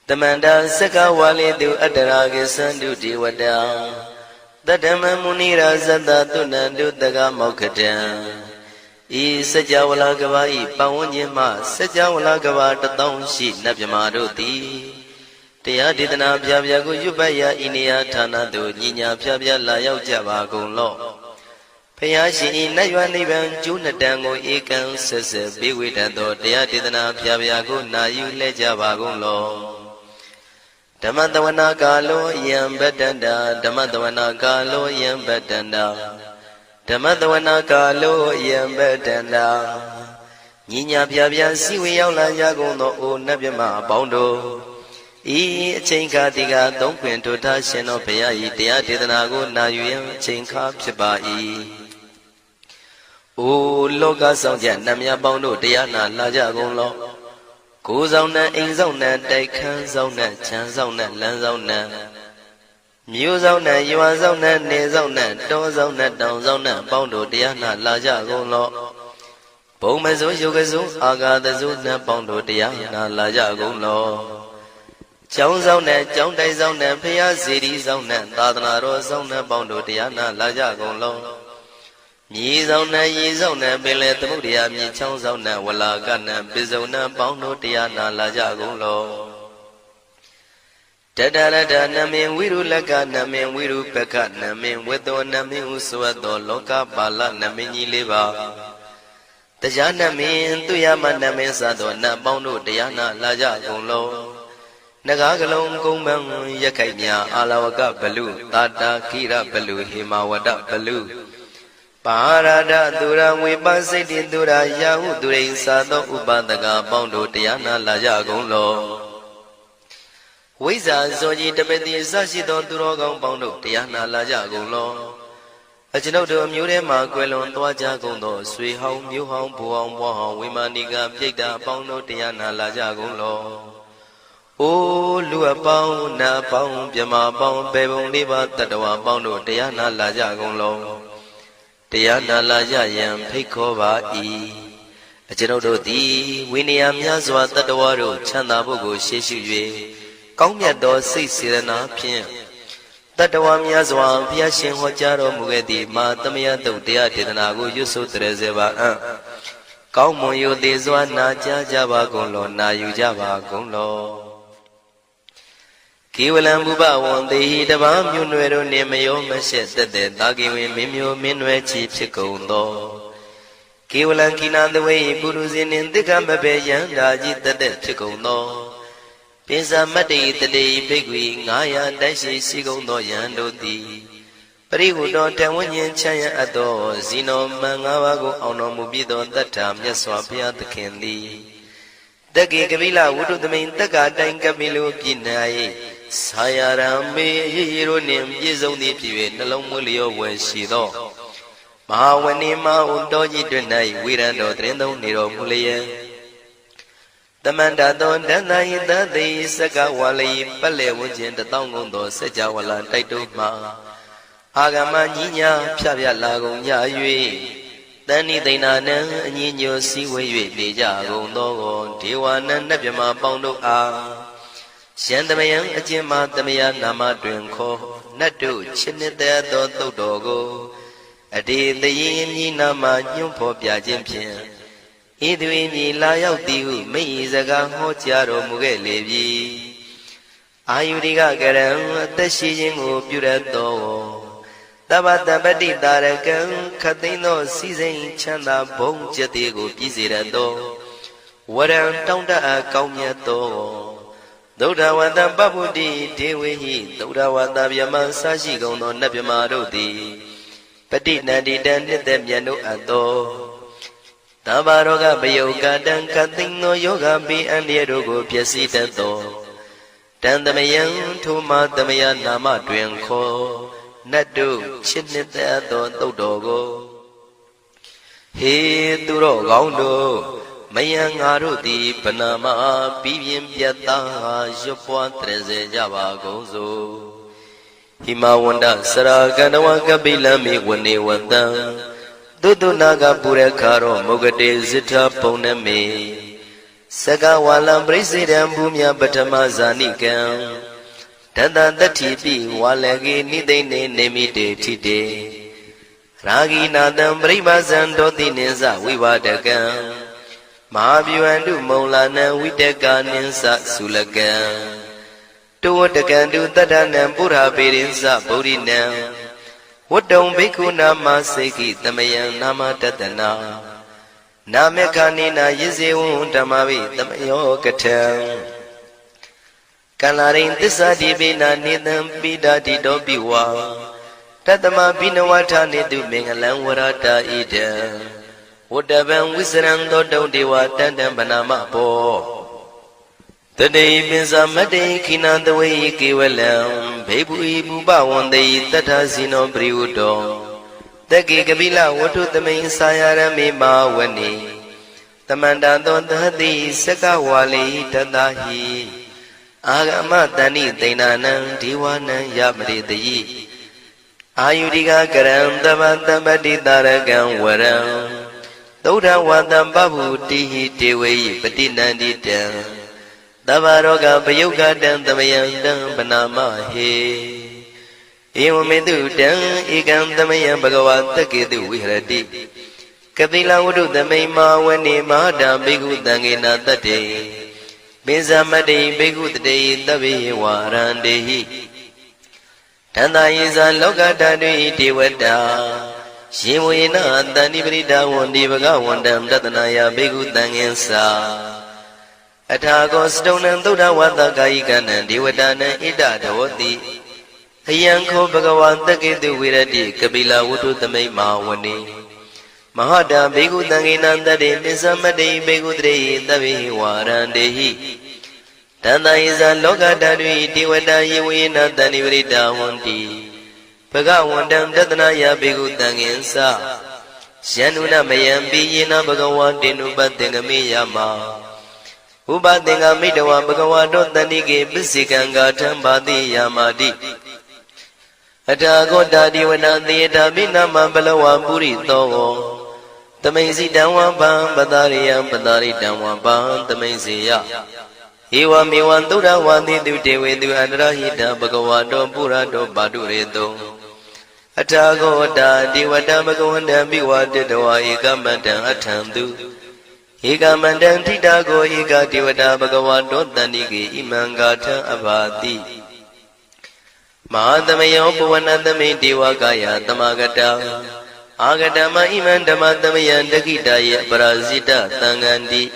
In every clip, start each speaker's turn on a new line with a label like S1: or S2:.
S1: Tamanda Saka Wali do Adaragi Sandu Diwada Tadama Munira Zada Tunandu Daga Mokatan E Sajawala Gavai Pawanyama Sajawala Gava Tatong Shi Nabyamaroti Tia Didana Pyago Yubaya Inia Tanado Nina Pya Layao Java Golo Payashi Nayaniban Junadango Ekan Sese Biwitando Tia Didana Pyago Nayu Lejava Golo Damadavana Galo Yam Bedanda Damadavana Galo Yam Bedanda Damadavana Galo Yam Bedanda Nina Pya Siwi Yaula Yagono O Nabima Bondo E Chinka Diga Don't Quint to Tashino Paya Tia Didanago Nayu Chinka Pibai O Loga Sonja Namia Bondo Diana Lajagon Goes on that in zone that they can zone that chance on that lands on that Muse on that you are on that nails on that doors on that downs on that bondo diana laja go lo Bomazo Yogazo Aga the Zuna bondo diana laja go lo Jones on that John days on that Pia cities on that Tadana Rose on that bondo diana laja go lo Yizona Yizona Billet Mudia Michonzona Walagana Bizona Bondo Diana Lajagulo Tadada Namin Wiru Laga Namin Wiru Peka Namin Wedo Namin Uswado Loka Bala Namini Liva Tajana Min Tuyama Namin Sado Nabondo Diana Lajagulo Nagagalong Gumang Yakanya Alawaka Balu Tata Kira Balu Himawada Balu Parada Dura Wibasiti Dura Yahu Durin Sado Ubadaga Bondo Diana Lajagulo Wiza Zoji Tabeti Sashido Durogon Bondo Diana Lajagulo Ajinodo Murema Quelon Toajagundo Sui Home New Home Puang Wahong Wimaniga Pigda Bondo Diana Lajagulo O Lua Pong Na Pong Pyama Pong Bebon Liba Tadawa Bondo Diana Lajagulo Diana Laja Yam Pikova E. A Genodo D. Winniam Yazwa Tadawaro Chandabogo Sheshu Comia do 6 Sirena Pien Tadawam Yazwa Piashin Hojaro Mugedi Matamia do Dia Didanago Yusu Trezeva Kaumo Yu Dizwa Naja Java Golo Na Yujava Golo Kiwalam Buba one day the Bam Yunuero Nemayo Mashet the Dagi Mimio Minwe Chief Chicondo Kiwalan Kina the way Buruzin in the Gambabe Yandaji the dead Chicondo Pisa Mati the day Big Wing Aya Dashi Sigondo Yando di Perihudo Tawanyan Chaya Ado Zino Mangawago Ono Mubido that time Yaswapia the Candy Dagi Gavila would the main Taga Dangabilu Pinai Sayarame Hironim Yizoni Pive Nalomulio when she do Mahawanima Undoji Dunai Wirando Trendo Niro Mulia The Mandadon Danai the day Sagawali Pale Wujin the Tongundo Sajawala Taituma Agama Nina Pia Lago Yayui Dani Dana Nino Siwe Bija Gondo Tiwana Nabima Bondo A Shandamayan Ajima Damaya Nama Drinko Nadu Chinita do Dogo Adi the Yin Nama Yumpo Piajimpian Idwini Layao Tiu Meizaga Hotiaro Mugelevi Ayudiga Garam Tashing Purato Tabata Badi Darakan Katino Season Chanda Bong Jatigo Pizirado Waran Tonda Kaumiato Dodawanda Babudi Dewi Dodawanda Yaman Sashi Gono Nabimarodi Petit Nadi Dan Demiano Ado Tabaroga Bayoga Dan Katino Yoga Bi and Yerogo Piasita Do Dan the Mayan Tuma Damaya Nama Dwenko Nadu Chinita Do Dogo He Duro Gondo Mayang Arudi Panama Pivian Piata Jopua Treze Java Gozo Himawanda Saraganawa Gabilami Wani Wanda Dudu Naga Purekaro Mogade Zita Poname Saka walam presidam bumya batama zanikam Tata tatipi walagi nidene nemite tite Ragi nadam pribazan doti ninsa vivadakam Mahabhyuandu maulana vidaka ninsa sulakam Tuwatakandu tadanam pura pirinsa bodhinam Wadong bhikkhu nama seki tamayam nama tatana Namekanina yizewun dhammavi tamayo katam Kalarin tisadi bina nidam bidadi dobiwa Tatama binawata nidu mengalam warata idam Wadavam wisram dodong dewa tandam banama po Tadei binsa madei kinandawai kevalam Bhebu ibu bawandai tata sino priyudom Taki kabila watu tamay sayarami mawani Tamandandon tahati sakawali tatahi Agama tani tainanang diwanang yamritayi Ayudika karam tamantamati taragang waram Tauda watam babu tihi tewayi patinanditang Tabaroga payugadang tamayandang panamahe Ewamedu dang ikam tamayam bhagavata kedu vihrati Kapila wudu tamay mawani mahadam bhikkhu tangena tate Binsamati bhikkhu tate tabi warandehi Tanda yisa loka tadvi devata Shivuyena tani prita wandi bhagavandam tatanaya bhikkhu tangensa Athago stonam tuddha vata kayikanam devatanam ita dhavati Ayanko Bhagavan Taketu Virati Kapila Wutu Tamay Mawani Mahada Bhikkhu Tanginandade Nisamade Bhikkhu Tre Tavi Warandehi Tanda Isa Loka Tadvi Devata Yivina Tani Vrita Wanti Bhagavandam Tatanaya Bhikkhu Tanginsa Shanuna Mayambi Yena Bhagavan Tinupatingami Yama Upatingami Dawa Bhagavato Tanike Bisikanga Tambati Yamadi Atago dadi wanandi dabina mambalawa puri togo Tamaisi damwa bam badariya badari damwa bam tamaisiya Ewa mewan tura wandi dutewe du anrahita bhagavado purado badureto Atago dadi wada bhagavanda biwadadawa ekamandang athamdu Ekamandang titago ekadiwada bhagavado tanike imangata abhati Mahadamayo Puvanadame Devakaya Tamagata Agadama Iman Dhamadamayan Dakitaya Parasita Tangandi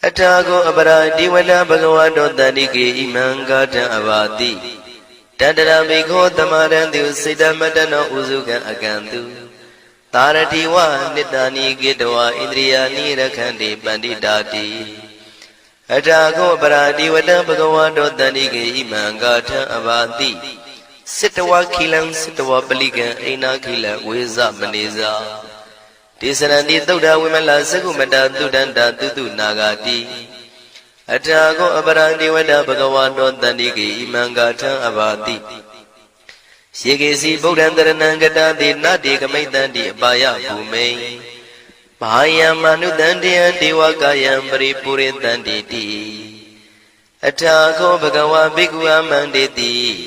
S1: Atago Abara Devada Bhagavado Tadike Imangata Avati Tadara Bhikho Tamarandu Siddhamatana Uzuka Akantu Taratiwa Nitani Gitawa Indriyani Rakhandi Panditati Atago Paradi Vada Bhagavado Tanike Imangata Avati Sitawa Kilang Sitawa Paligan Aina Kila Weza Maneza Tisarandi Tuda Wimala Sakumata Tudanda Tutu Nagati Atago Aparandi Vada Bhagavado Tanike Imangata Avati Shekesi Bodhandaranangata Di Nadi Kamaitandi Abaya Bhumei Mahayam Manudandiyan Devakayam Paripuritanti Atago Bhagavan Bhikkhu Amanditi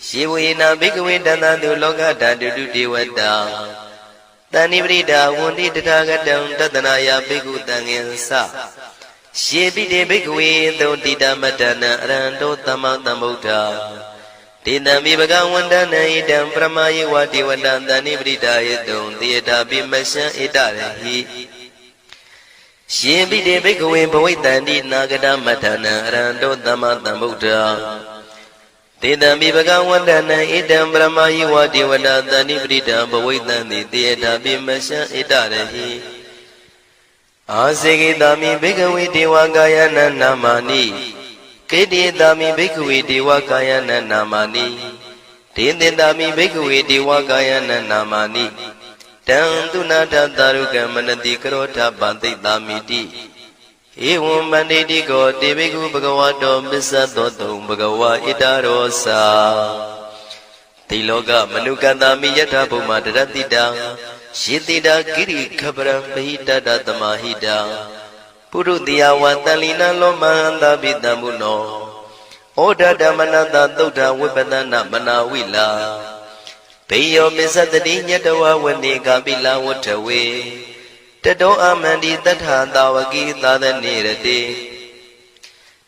S1: Shivuyena Bhikkhu Danadu Loka Dandu Devata Tani Vrita Wundi Tathagatam Tatanaya Bhikkhu Tangensa Shivite Bhikkhu Dodita Matana Arando Tamatambuddha Tidami Bhagavandana Idam Pramayi Vati Vandantani Vrita Yedon Tiyata Bimasha Itarehi Shivite Bhikkhu Bhavitandi Nagada Matana Arando Tamatambuddha Tidami Bhagavandana Idam Pramayi Vati Vandantani Vrita Bhavitandi Tiyata Bimasha Itarehi Asigitami Bhikkhu Devakayana Namani Kedi dami Bhikkhu Devakayana Namani Tindindami Bhikkhu Devakayana Namani Tantuna Taruka Manati Karota Banti Damiti Evam Banditi Go Bhikkhu Bhagavato Misato Bhagava Itarosa Tiloka Manukandami Yatha Bhuma Daratita Shitida Giri Kabram Mahita Datamahita ပုရုတိယဝတန်လီနာလောမဟန္တာပိတံဘုနောဩဒဓမ္မနတသုဒ္ဓဝိပဒနာမနာဝိလာဘေယောမစ္စတတိညတဝဝနေကာပိလဝထဝေတတောအမန္တိတထသာဝကိသာသနေရတိ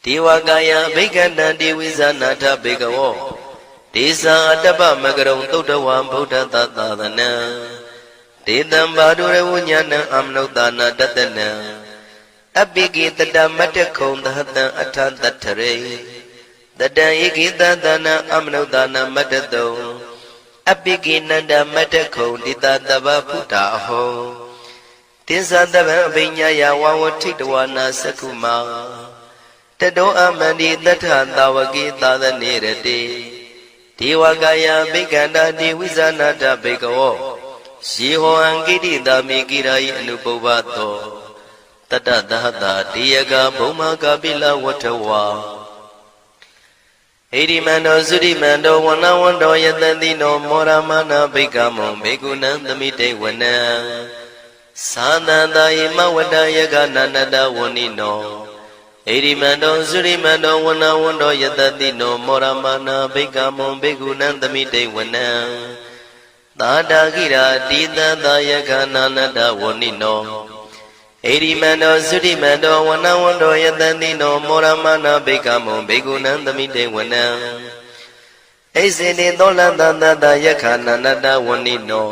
S1: ဒေဝကာယဘိက္ခဏံဒေဝိဇာနာထဘေကဝောဒေဇာအတ္တပမကရုံသုဒ္ဓဝံဗုဒ္ဓသာသနံဒေတံဘာဒုရဝဉာဏံအမနုဿာနာတတနံအပိကိတတမတ္တခုံသဟတံအထတထရေတတံဧကိတသနာအမနုဿာနာမတ္တတုံအပိကိနန္ဒမတ္တခုံတိတတဗ္ဗဗုဒ္ဓအဟောတိသတဗံအဘိညာယဝဝထိတဝနာသက္ခုမာတတောအမန္တိတထသာဝကိသာသနေရတိဒေဝကာယဘိက္ခန္တာဒေဝိဇာနာတဘေကဝောယေဟောအံကိတိတာမေကိရာယအနုပုဗ္ဗသောတတသဟတာတေယကဘုံမကာပိလဝထဝါဣရိမန္တောသုရိမန္တောဝနဝန္တောယတတိနောမောရမနာဘိက္ခမောဘေကုဏံသမိတေဝနံသာသန္တာယမဝတ္တယကနန္တဝဏိနောဣရိမန္တောသုရိမန္တောဝနဝန္တောယတတိနောမောရမနာဘိက္ခမောဘေကုဏံသမိတေဝနံသာတာကိရာတိတံသာယကနန္တဝဏိနောဣရိမန္တောသုရိမန္တောဝနဝန္တောယတတိနောမောရမနာဘိက္ခမောဘေကုဏံသမိတေဝနံဣစေတိသောလတတတယခနန္တဝဏိနော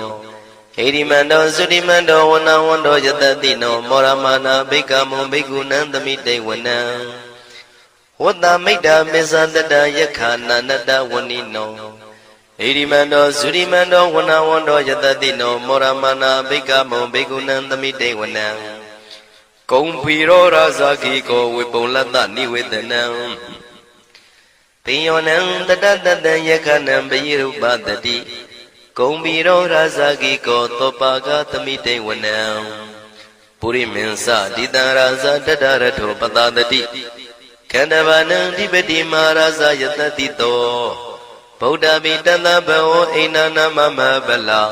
S1: ဣရိမန္တောသုရိမန္တောဝနဝန္တောယတတိနောမောရမနာဘိက္ခမောဘေကုဏံသမိတေဝနံဝတ္တမိတ္တမေဇတတယခနန္တဝဏိနောဣရိမန္တောသုရိမန္တောဝနဝန္တောယတတိနောမောရမနာဘိက္ခမောဘေကုဏံသမိတေဝနံကုံဖီရောရာဇာခိကောဝေပုံလတ္တနိဝေဒနံပိယောနံတတတတံယခနံပယိရုပတတိကုံဖီရောရာဇာခိကောသောပါကသမိတေဝနံပုရိမင်းစဒိတံရာဇာတတရထောပတတတိခန္ဓဘာနံဓိပတိမာရာဇာယတတိတောဗုဒ္ဓပိတသဗ္ဗဝေအိနာနာမမဗလာ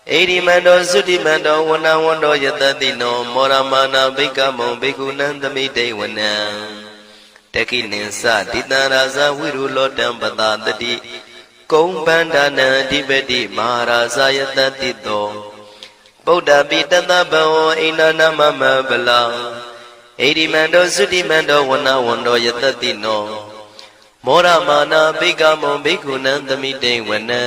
S1: ဣရိမန္တောသုတိမန္တောဝနဝန္တောယတတိနောမောရမနာဘိက္ခမောဘေကုဏံသမိတေဝနံတကိနိသဒိတံရာဇဝိရုလောတံပတတတိကုံပန္ဒနံအဓိပတိမဟာရာဇယတတိတောဗုဒ္ဓပိတသဗ္ဗဝေအိနာနာမမဗလာဣရိမန္တောသုတိမန္တောဝနဝန္တောယတတိနောမောရမနာဘိက္ခမောဘေကုဏံသမိတေဝနံ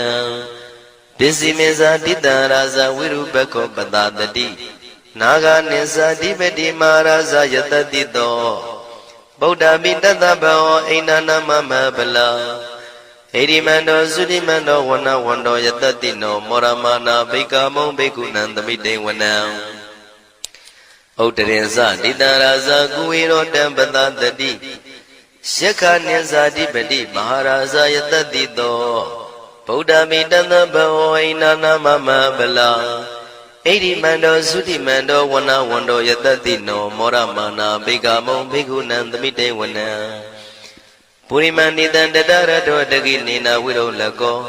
S1: ပစ္စည်းမေဇာတိတံရာဇဝိရုပခောပတတတိနာဂနိသဓိပတိမဟာရာဇယတတိတောဗုဒ္ဓပိတသဗ္ဗဝေအိနာနာမမဗလာဣရိမန္တောသုတိမန္တောဝနဝန္တောယတတိနောမောရမနာဘိက္ခမောဘေကုဏံသမိတေဝနံဥတ္တရင်စတိတံရာဇကုဝေရောတံပတတတိယက္ခနိသဓိပတိမဟာရာဇယတတိတောဗုဒ္ဓမိတသဗ္ဗဝေနာနာမမဗလာဣရိမန္တောသုတိမန္တောဝနဝန္တောယတတိနောမောရမနာဘေကမောဘေကုဏံသမိတေဝနံပုရိမန္တိတံတတရတောတကိနေနာဝိရုလကော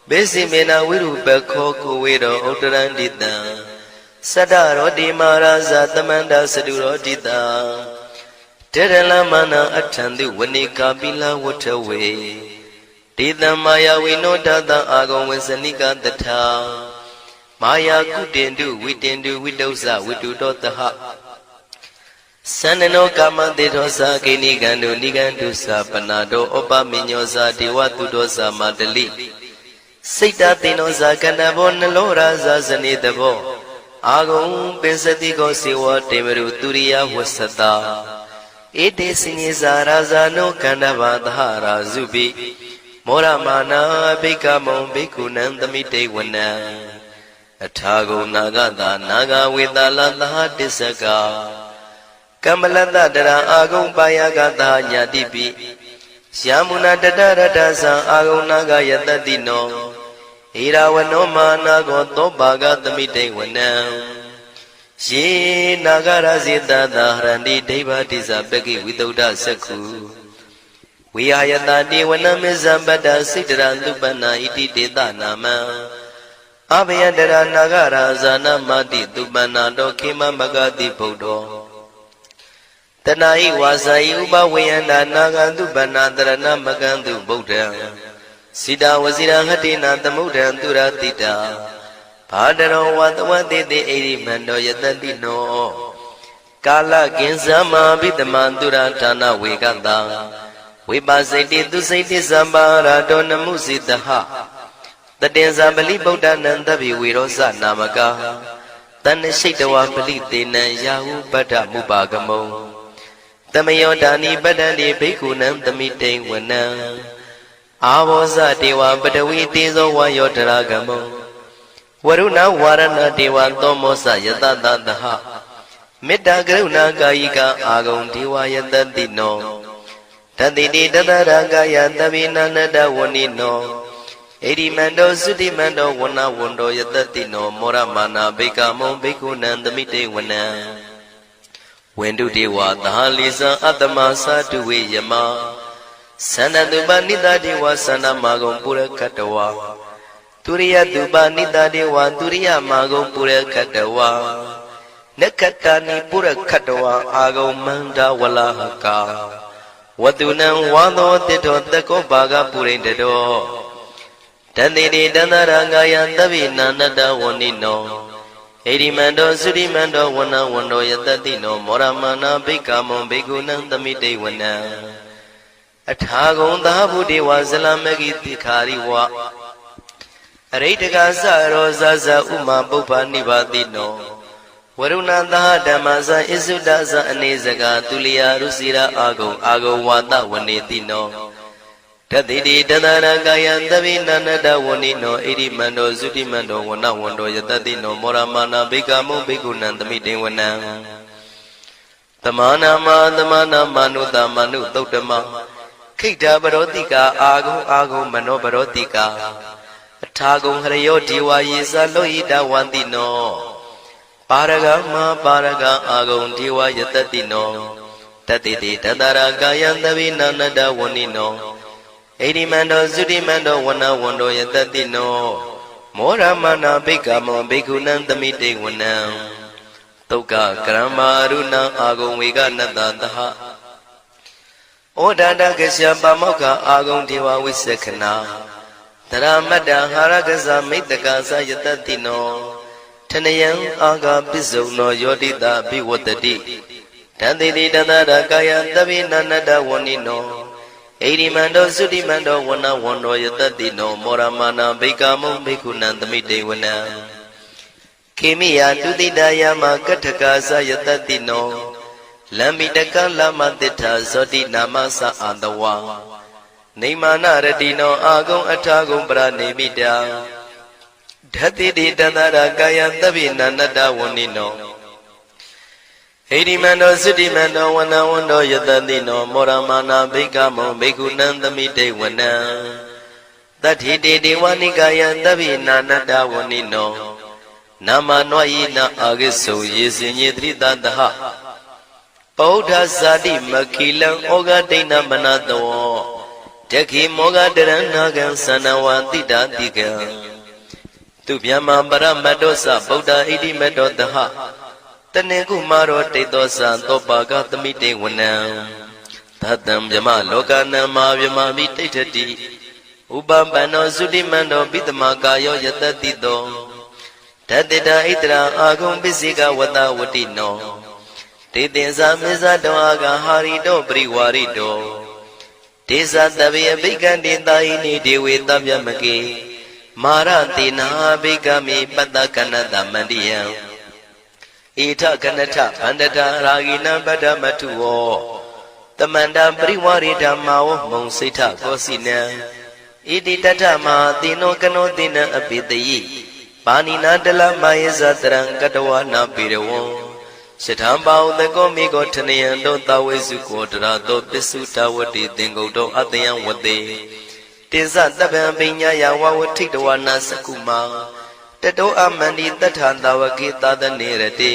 S1: ဘေစီမေနာဝိရုပခောကုဝေရောဥတ္တရန္တိတံသတ္တရောတိမာရာဇသမန္တသတုရောတိတံတေရလမနာအထံတုဝနေကာပိလဝထဝေဒေတံမာယာဝိနောတတံအာဂုံဝေစနိကတထာမာယာကုတင်တုဝိတင်တုဝိတုဇဝိတုတောတဟသန္နနောကာမတေသောသာကိနိကံတုနိကံတုသာပနာတောဩပမိညောသာဒေဝတုတောသာမတလိစိတ်တသေနောသာကန္နဘောနလောရာဇာဇနေတဘောအာဂုံပင်စတိကောစေဝတေမရုသူရိယဝဆတာဧတေစိညေဇာရာဇာနောကန္နဘာသဟရာဇုပိမောရမနာဘိက္ခမောဘိက္ခုနံသမိတေဝနံအထာဂုံနာဂတာနာဂဝေတာလသဟတစ္စကကမ္မလတတရအာဂုံပါယကတာညာတိပိယမုနာတတရတသံအာဂုံနာဂယတတိနောဣရာဝနောမာနာကောသောပါကသမိတေဝနံယေနာဂရဇိတသာဟရန္တိဒိဗ္ဗတိဇပကိဝိတုဒ္ဓသက္ခုဝိဟာယတတိဝနမေဇံပတ္တစိတရသုပနာဣတိတေတနာမံအဘယတရနာဂရာဇာနမတိသုပနာတောခေမမဂတိဗုဒ္ဓော တဏှာဤဝါစာဤဥပဝေယန္တာနာဂန္တုပနာတရဏမကန္တုဗုဒ္ဓံစိတာဝစီရဟတိနာသမုဒ္ဒံသူရတိတာဘာတရောဝတဝတိတိဣရိမန္တောယတတိနောကာလကင်္စမဘိတမံသူရဌာနဝေကတံဝိပါစိတိသူစိတိသမ္ပါရာတောနမှုစိတဟတတင်္ဇာပလိဗုဒ္ဓနံတဗ္ဗိဝေရောစနာမကာတဏ္ဏရှိတဝပလိတေနံယာဟုပတ္ထမုပါကမုံတမယောဒါနိပတ္တတိဘိက္ခုနံသမိတိဝနံအာဘောဇတေဝပတဝီတေဇောဝါယောတရာကမုံဝရုဏဝါရဏတေဝသောမောစယတတသဟမေတ္တာကရုဏာကာယိကအာဂုံဒေဝယတတိနောတတိတိတတရာကာယသဗ္ဗေနန္တဝဏိနောဣရိမန္တောသုတိမန္တောဝဏဝန္တောယတတိနောမောရမာနာဘိကမုံဘိက္ခုနံသမိတေဝနံဝန္တုတေဝသဟလိသံအတ္တမသတုဝေယမသန္တတုပနိတတေဝသန္တမာဂုံပုရခတဝါទុរិយតុបនិតាទេវទុរិយមាဂုံပုရခတဝါနက္ခတာနိပုရခတဝါအာဂုံမန္တဝလဟကာဝတုနံဝါသောတိတောတကောဘာဂပုရိတတောတန္တိတိတန္တရငါယသဗ္ဗေနန္တဝဏိနောဣရိမန္တောသုရိမန္တောဝဏဝန္တောယတတိနောမောရမနာဘိက္ခမုံဘိက္ခုနံသမိတေဝနံအထာဂုံသာဗုဒေဝဇလမဂိတိခာရိဝအရိတကသရောဇဇဥမာပုပ္ပနိဗ္ဗာတိနောဝရုဏသဟဓမ္မဇဣစုဒဇအနေစကာသူလျာရုစီရာအာဂုံဝါဒဝနေတိနောတတိတိတတရကာယသဗ္ဗေနန္တဝဏိနောဣရိမန္တောသုတိမန္တောဝဏဝန္တောယတတိနောမောရမာနာဘိကမုံဘိက္ခုနံသမိတေဝနံသမာနာမနုတမနုသုတ်တမခိတ္တပရောတိကာအာဂုံမနောပရောတိကာအထာဂုံဟရယောဒေဝယေသလောဟိတဝန္တိနောပါရဂမပါရဂအာဂုံဒေဝယတတိနောတတိတိတတရာကာယသဗ္ဗေနန္တဝဏိနောဣရိမန္တောသုတိမန္တောဝဏဝန္တောယတတိနောမောရမနာဘိက္ခမောဘိက္ခုနံသမိတေဝနံသုက္ကကရမရုဏအာဂုံဝေကနတသဟဩဒါတကရှပမောက္ခအာဂုံဒေဝဝိသက္ခနာတရမတ္တဟာရကဇမိတ္တကာသယတတိနောထနယံအာဂပစ္စုံနောယောတိတာဘိဝတ္တိတန္တိတိတတရကာယသဗ္ဗေနန္တဝဏိနောဣရိမန္တောသုတိမန္တောဝဏဝန္တောယတတိနောမောရမာနာဘိကမုံဘိက္ခုနံသမိတေဝနံခေမိယတုတိတယမကထကာသယတတိနောလမ္မိတကလမတိထာဇောတိနာမသအာတဝါနေမာနရတိနောအာဂုံအထာဂုံပရနေမိတာဓတိတိတတရကာယသဗ္ဗေနန္တဝဏိနောဣရိမန္တောသုတိမန္တောဝဏဝန္တောယတတိနောမောရမာနာဘိက္ခမုံဘိက္ခုနံသမိတေဝနံတတိတေဒေဝနိကာယသဗ္ဗေနန္တဝဏိနောနာမနွာယိနအာဂိစုံယေစင်ညေတိတတဟပောဓဇာတိမခိလံဩဃဒိဏမနတောတခိမောဂတရဏကံသနဝတိတာတိကံသူဗျမပရမတ္တောသဗုဒ္ဓဣတိမတ္တောတဟတနေကုမာရောတိတောသသောပါကသမိတေဝနံသတံဗျမလောကနံမာဗျမမိတိဋ္ဌတိဥပပန္နောသုတိမန္တောပိတမကာယောယတတိတောတတေတာဣတရာအာဂုံပစ္စေကဝတဝတိနောတေတင်္ဇာမေဇတောအာဂဟာရိတောပရိဝါရိတောဒေသတဗေအဘိက္ခန္တေတာဟိနိဒေဝေတဗျမကေမာရတေနာဘိက္ခမေပတ္တကနတမန္တိယံဧထကနထဗန္တတာရာဂိနံပတ္တမထုဝောတမန္တပရိဝါရိဓမ္မာဝမုံစိဋ္ဌကောစီနံဣတိတထမဟာတိနောကနောတိနံအပိတယိပါဏိနာတလမယေဇတရံကတဝနာပိရဝံရှထံပါဥတကောမိကောထနယံတောတဝေစုကောတရာတောပစ္စုတဝတိသင်္ကုတ်တောအတယံဝတေတေဇတပံပိညာယဝဝထိတဝနာစကုမာတတောအမန္တိတထံတဝကေသာသနေရတေ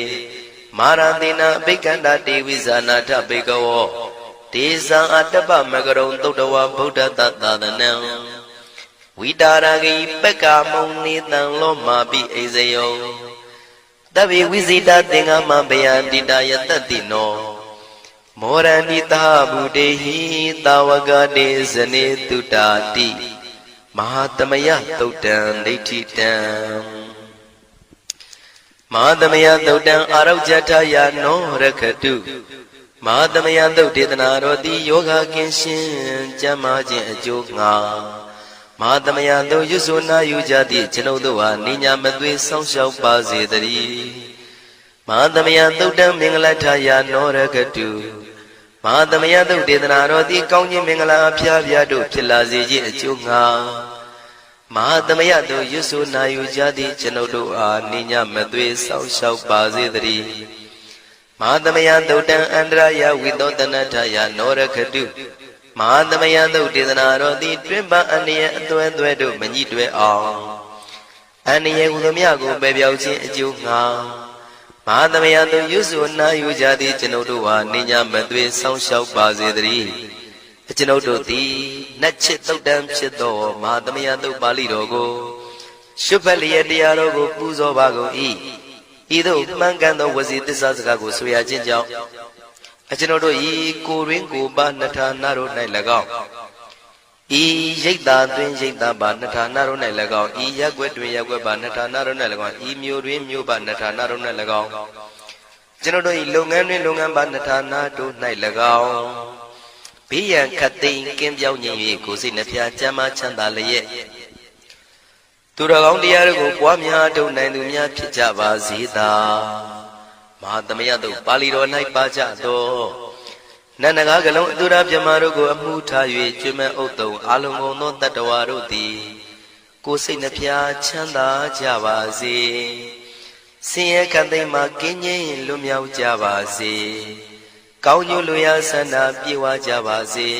S1: မာရတိနာအဘိက္ခန္တာတေဝိဇာနာထဘေကဝောတေဇံအတ္တပမကရုံသုတ္တဝဗုဒ္ဓတသာသနံဝိတာရဂိပက္ခမုံနေတံလောမာပိအိဇယောတဗ္ဗေဝိဇိတာသင်္ဃမဘယံတိတာယတတိနော မောရဏိတာဗုဒေဟိတာဝကတေဇနေတုတာတိမဟာသမယသုတ်တံဒိဋ္ဌိတံမဟာသမယသုတ်တံအာရုဇ္ဇထယာနောရခတုမဟာသမယသုတ်ဒေသနာတော်သည်ယောဂကင်းရှင်းကျမ်းမာခြင်းအကျိုးငှာမဟာသမယသုတ်ရွတ်ဆိုနာယူကြသည့်ကျွန်ုပ်တို့ဟာနိညာမသွေဆောင်းလျှောက်ပါစေတည်းမဟာသမယသုတ်တံမင်္ဂလထယာနောရခတုမဟာသမယသုတ်ဒေသနာတော်သည်ကောင်းခြင်းမင်္ဂလာအဖျားဖျားတို့ဖြစ်လာစေခြင်းအကျိုးငှာမဟာသမယသုတ်ရွတ်ဆိုနာယူကြသည့်ကျွန်ုပ်တို့အားနိညာမသွေဆောင်းလျှောက်ပါစေတည်းမဟာသမယသုတ်တံအန္တရာယဝိသောတနထယာနောရခတုမဟာသမယသုတ်ဒေသနာတော်သည်တွင်ပန်းအန္တရာယ်အသွဲသွဲတို့မညှိတွဲအောင်အန္တရာယ်ဟူသည်များကိုပယ်ပြောက်ခြင်းအကျိုးငှာမဟာသမယသုတ်ရွတ်ဆိုနာယူကြသည့်ကျွန်ုပ်တို့ဟာနိညာမသွေဆောင်းလျှောက်ပါစေတည်းကျွန်ုပ်တို့သည်နတ်ချစ်သုတ်တံဖြစ်သောမဟာသမယသုတ်ပါဠိတော်ကိုရှုဖတ်လျက်တရားတော်ကိုပူဇော်ပါကုန်၏ဤသို့မှန်ကန်သောဝစီသစ္စာစကားကိုဆိုရခြင်းကြောင့်ကျွန်ုပ်တို့ဤကိုရင်းကိုပါနှထာနာတို့၌၎င်းဤရိတ်တာတွင်ရိတ်တာပါနှထာနာတို့၌၎င်းဤရက်ွက်တွင်ရက်ွက်ပါနှထာနာတို့၌၎င်းဤမျိုးတွင်မျိုးပါနှထာနာတို့၌၎င်းကျွန်ုပ်တို့ဤလုပ်ငန်းတွင်လုပ်ငန်းပါနှထာနာတို့၌၎င်းဘေးရန်ခတ်သိမ်းကင်းပြောင်းခြင်း၍ကိုယ်စိတ်နှဖျားချမ်းသာချမ်းသာလျက်သူတော်ကောင်းတရားတို့ကိုပွားများထုတ်နိုင်သူများဖြစ်ကြပါစေသာမဟာသမယသုတ်ပါဠိတော်၌ပါကြသောနန္ဒကားကလုံးအတုရပြမတို့ကိုအမှုထား၍ကျွမ်းမဲ့ဥတုံအာလုံကုန်သောတတ္တဝါတို့သည်ကိုယ်စိတ်နှဖျားချမ်းသာကြပါစေဆင်းရဲခတ်သိမ်းမှကင်းငြိမ်းလွတ်မြောက်ကြပါစေကောင်းကျိုးလိုရာဆန္ဒပြေဝကြပါစေ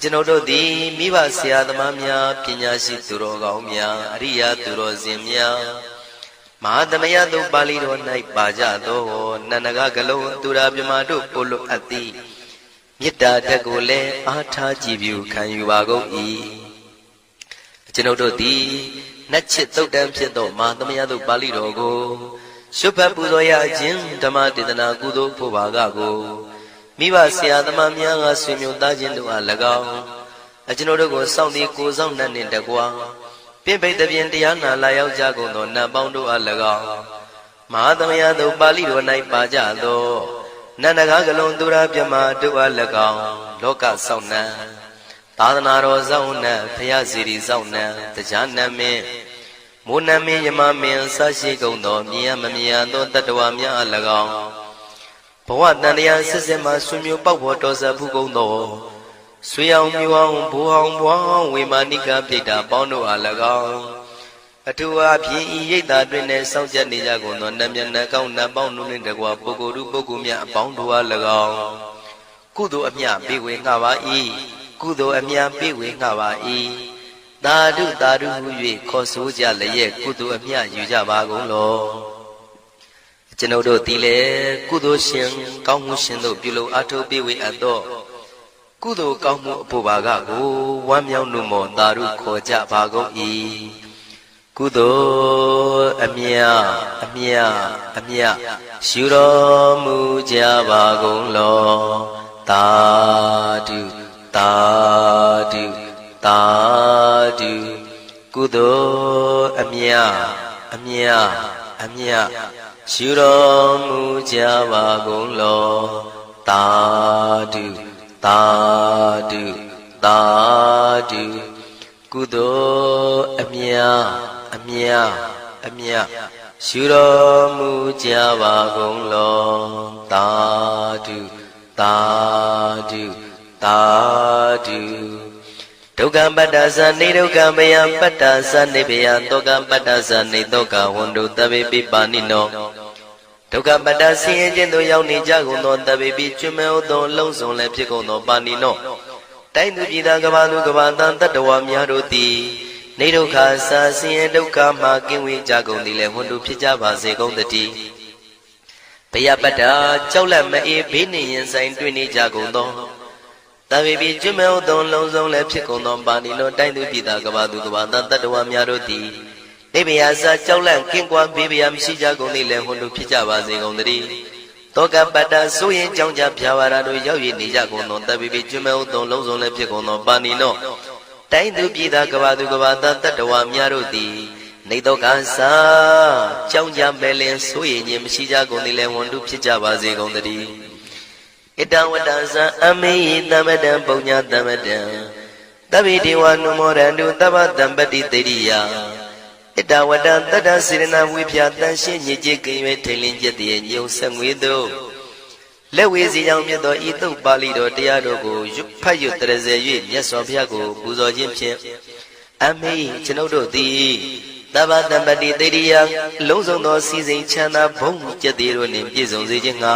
S1: ကျွန်ုပ်တို့သည်မိဘဆရာသမားများပညာရှိသူတော်ကောင်းများအရိယာသူတော်စင်များမဟာသမယသုတ်ပါဠိတော်၌ပါကြသောနန္ဒကကလုံးသူရာပြမတို့ပို့လို့အပ်သည်မေတ္တာတက်ကိုလည်းအားထားကြည်ပြုခံယူပါကုန်၏ကျွန်ုပ်တို့သည်နတ်ချစ်သုတ်တံဖြစ်သောမဟာသမယသုတ်ပါဠိတော်ကိုရှုဖတ်ပူဇော်ရခြင်းဓမ္မဒေသနာကုသိုလ်ဖို့ပါကကိုမိဘဆရာသမားများကဆွေမျိုးသားချင်းတို့အား၎င်းကျွန်ုပ်တို့ကိုစောင့်တည်ကိုစောင့်နှံ့နှင့်တကွာပြင့်ပိတ်သဖြင့်တရားနာလာရောက်ကြကုန်သောနတ်ပေါင်းတို့အား၎င်းမဟာသမယသုတ်ပါဠိတော်၌ပါကြသောနန္ဒကားကလုံးသူရာပြမတို့အား၎င်းလောကစောင့်နှံသာသနာတော်စောင့်နှံဖရာစီရီစောင့်နှံတရားနတ်မင်းမိုးနမင်းယမမင်းဆရှိကုန်သောမြင်ရမမြင်ရသောတတ္တဝါများအား၎င်းဘဝတန်တရားစစ်စစ်မှဆွေမျိုးပေါက်ဖို့တော်စပ်ဖူးကုန်သောဆွေအောင်မျိုးအောင်ဘိုးအောင်ဘွားအောင်ဝေမာနိကပြိတ္တာပေါင်းတို့အား၎င်းအထူးအားဖြင့်ဤရိတ်တာတွင်နဲ့စောင့်ကြနေကြကုန်သောနတ်မြတ်နတ်ကောင်းနတ်ပေါင်းတို့နှင့်တကွာပုဂ္ဂိုလ်တို့ပုဂ္ဂိုလ်များအပေါင်းတို့အား၎င်းကုသိုလ်အမြပေးဝေငှပါ၏ကုသိုလ်အမြပေးဝေငှပါ၏သာဓုသာဓုဟု၍ခေါ်ဆိုကြလျက်ကုသိုလ်အမြယူကြပါကုန်လောကျွန်ုပ်တို့သည်လည်းကုသိုလ်ရှင်ကောင်းမှုရှင်တို့ပြုလို့အားထုတ်ပေးဝေအပ်သောကုသိုလ်ကောင်းမှုအဖို့ပါကကိုဝမ်းမြောက်နှုမောသာဓုခေါ်ကြပါကုန်၏ကုသိုလ်အမြအမြအမြရှုတော်မူကြပါကုန်လောသာဓုသာဓုသာဓုကုသိုလ်အမြအမြအမြရှုတော်မူကြပါကုန်လောသာဓုသာဓုသာဓုကုသိုလ်အမြအမြအမြရှုတော်မူကြပါကုန်လောသာဓုသာဓုသာဓုဒုက္ခပတ္တသနေဒုက္ခမယပတ္တသနေဘယတောကပတ္တသနေတောကဝန္တုတဗေပိပါဏိနောဒုက္ခပတ္တဆင်းရဲခြင်းသို့ရောက်နေကြကုန်သောတဗေပိကျွမဲဥသောလုံးစုံလည်းဖြစ်ကုန်သောပါဏိနောတိုင်းသူပြည်သားကဘာသူကဘာတန်တတ္တဝါများတို့သည်နေဒုက္ခစာဆင်းရဲဒုက္ခမှကင်းဝေးကြကုန်သည်လည်းဝန္တုဖြစ်ကြပါစေကုန်တည်းဘယပတ္တကြောက်လန့်မအေးဘေးနှင့်ရင်ဆိုင်တွေ့နေကြကုန်သောတဗေပိကျွမဲဥသောလုံးစုံလည်းဖြစ်ကုန်သောပါဏိနောတိုင်းသူပြည်သားကဘာသူကဘာတန်တတ္တဝါများတို့သည်နေဘယစာကြောက်လန့်ကင်းကွာဘေးဘယမရှိကြကုန်သည်လည်းဝန္တုဖြစ်ကြပါစေကုန်တည်း တောကပတ္တဆိုရင်ကြောင့်ကြဖြာပါရာတို့ရောက်ရည်နေကြကုန်သောတပ်ပိပိကျွမ်းမဲ့ဥသုံးလုံးစုံလည်းဖြစ်ကုန်သောပါဏိနောတိုင်းသူပြည်သားကဘာသူကဘာသားတတ္တဝါများတို့သည်နေတော့ကစားကြောင့်ကြမဲ့လင်ဆိုရင်ခြင်းမရှိကြကုန်သည်လည်းဝန်တုဖြစ်ကြပါစေကုန်သတည်းဣတံဝတ္တဇံအမေဟိတမတံပုညတမတံတဗိဒေဝနုမောရန္တုတဗ္ဗတံပတိတေရိယဣတဝတ္တတတ္တစေရနာဝိဖြာတန်ရှင်းညစ်ကြေးကင်၍ထိန်လင်းကျက်တည်းညုံဆက်ငွေတို့လက်ဝေစီကြောင့်မြတ်သောဤသုတ်ပါဠိတော်တရားတော်ကိုဖတ်ရွတ်တရစေ၍မြတ်စွာဘုရားကိုပူဇော်ခြင်းဖြင့်အမေကျွန်ုပ်တို့သည်တဗ္ဗတံပတိတေရိယလုံးစုံသောစီစဉ်ချမ်းသာဘုံကျက်တည်းတို့နှင့်ပြည့်စုံစေခြင်းငှာ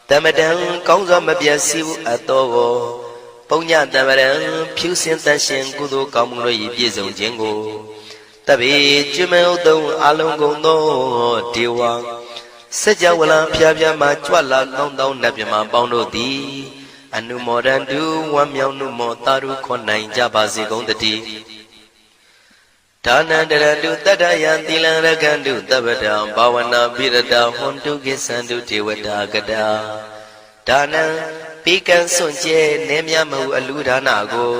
S1: တမတံကောင်းစွာမပြတ်စည်းဘူးအပ်သောပုညတမရံဖြူစင်တန်ရှင်ကုသိုလ်ကောင်းမှုတို့၏ပြည့်စုံခြင်းကိုတပိကျွမ်းမဲ့ဥသုံးအလုံးကုန်သောဒေဝစัจ java လံဖျားဖျားမှကြွလာကောင်းသောနတ်မြမပေါင်းတို့သည်အနုမောဒန္တုဝမ်းမြောက်နှုမောတာရုခွန်နိုင်ကြပါစေကုန်တည်းဒါနန္တရတုတတ္တယံသီလံရကန္တုတပ္ပတံဘာဝနာပိရတဟွန်တုကိသန္တုဒေဝတာကတာဒါနံပိကံစွန့်ကျဲနေမြမဟုအလူဒါနကို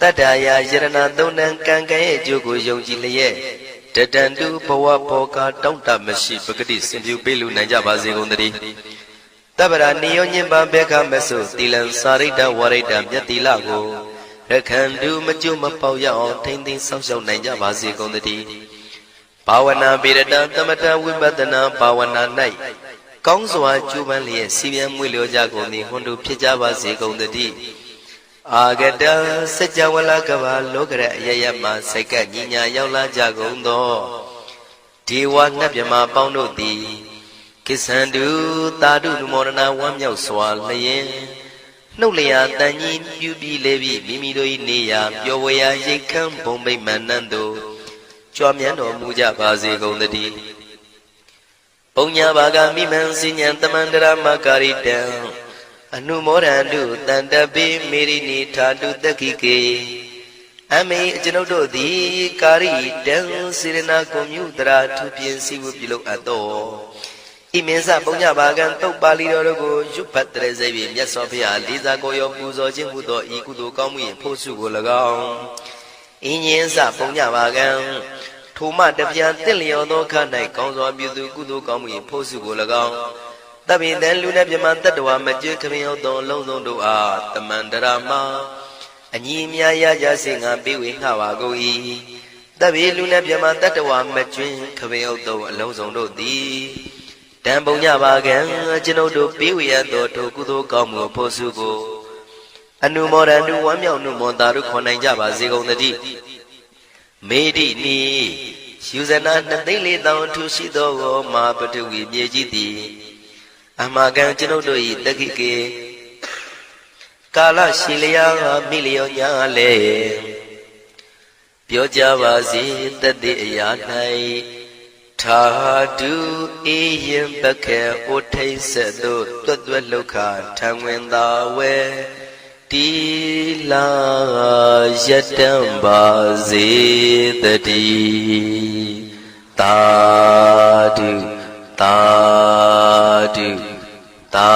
S1: တတ္တယာယရဏသုံးတန်ကံကံရဲ့အကျိုးကိုယုံကြည်လျက်တတန္တုဘဝဘောကတောင့်တမရှိပဂတိစင်ပြုပေးလူနိုင်ကြပါစေကုန်သတည်းတပ္ပရာနိယောညင်ပံဘေခမဆုသီလံစာရိတ္တဝရိတ္တမြတ်တိလကိုရခန္တုမကျွတ်မပေါရအောင်ထိမ့်သိမ်းဆောက်ရှောက်နိုင်ကြပါစေကုန်သတည်းဘာဝနာပိရတသမထဝိပဿနာဘာဝနာ၌ကောင်းစွာကျူးပန်းလျက်စီပြန်မွေလျောကြကုန်သည်ဟွန်တုဖြစ်ကြပါစေကုန်သတည်းအာဂတစัจ java လကဘာလောကရအယယမစိတ်ကညီညာရောက်လာကြကုန်သောဒေဝနတ်မြမပေါင်းတို့သည်ကိသန္တုသာဓုနုမောဒနာဝမ်းမြောက်စွာလျင်နှုတ်လျာတန်ကြီးပြုပြီးလေပြီးမိမိတို့၏နေရာပျော်ဝေရာရိတ်ခမ်းဘုံမိတ်မန္တန်တို့ကြွားမြန်းတော်မူကြပါစေကုန်သတည်းပုံညာဘာဂမိမံစဉ္ဉံတမန္တရမကာရိတံအနုမောဒန္တုတန္တပိမေရိနိထာတုတက္ခိကေအမေကျွန်ုပ်တို့သည်ကာရိတံစေရနာကွန်မြူတရာထူပြင်းစီဝပြုလုပ်အပ်သောဣမင်းစပုံညဘာကံတုတ်ပါဠိတော်တို့ကိုရွတ်ဖတ်တရစေပြီးမြတ်စွာဘုရားလေးစားကိုရောပူဇော်ခြင်းဟူသောဤကုသိုလ်ကောင်းမှု၏ဖို့စုကို၎င်းဣညင်းစပုံညဘာကံထိုမှတပြားတင့်လျော်သောခ၌ကောင်းစွာပြုသူကုသိုလ်ကောင်းမှု၏ဖို့စုကို၎င်းတပိတံလူနဲ့မြမတတ္တဝါမကျွခမင်းဟုတ်သောလုံးစုံတို့အားတမန္တရာမအညီအမြရကြစေငါပေးဝေငှပါကုန်၏တပိလူနဲ့မြမတတ္တဝါမကျွခမင်းဟုတ်သောအလုံးစုံတို့သည်တံပုံညပါကံကျွန်ုပ်တို့ပေးဝေရသောထိုကုသိုလ်ကောင်းမှုဖို့စုကိုအနုမောဒန္တုဝမ်းမြောက်နှုမောတာတို့ခွန်နိုင်ကြပါစေကုန်သတည်းမေတိနိယူဇနာ2,400,000ထူရှိသောမာပတဝီမြေကြီးသည်အမကံကျွန်ုပ်တို့၏တက္ခိကေကာလရှိလျာမိလျောညာလေပြောကြပါစေတသက်အရာ၌ထာတုအေယံပခေဩထိတ်ဆက်သို့တွတ်တွတ်လောက်ခထံဝင်သာဝဲတီလာယတံပါစေတည်းသာဓုသာဓုသာ